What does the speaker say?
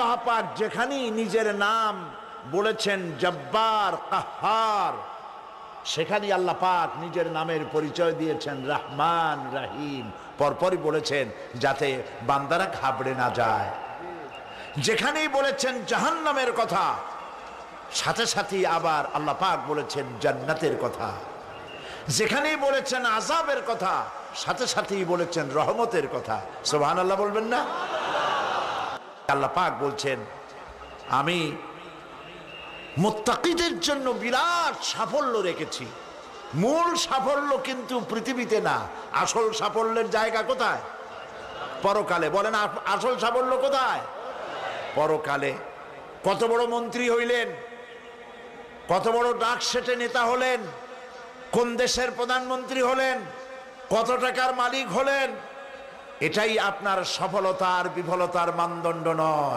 আল্লাহ পাক যেখানেই নিজের নাম বলেছেন জব্বার কাহ্হার, সেখানেই আল্লাহ পাক নিজের নামের পরিচয় দিয়েছেন রহমান রহিম, পরপরই বলেছেন যাতে বান্দারা ঘাবড়ে না যায়। যেখানেই বলেছেন জাহান্নামের কথা, সাথে সাথে আবার আল্লাহ পাক বলেছেন জান্নাতের কথা। যেখানেই বলেছেন আযাবের কথা, সাথে সাথেই বলেছেন রহমতের কথা। সুবহানাল্লাহ বলবেন না? আল্লাহ পাক বলছেন আমি মুত্তাকিদের জন্য বিরাট সাফল্য রেখেছি। মূল সাফল্য কিন্তু পৃথিবীতে না, আসল সাফল্যের জায়গা কোথায়? পরকালে। বলেন আসল সাফল্য কোথায়? পরকালে। কত বড় মন্ত্রী হইলেন, কত বড় ডাক সেটে নেতা হলেন, কোন দেশের প্রধানমন্ত্রী হলেন, কত টাকার মালিক হলেন, এটাই আপনার সফলতার বিফলতার মানদণ্ড নয়।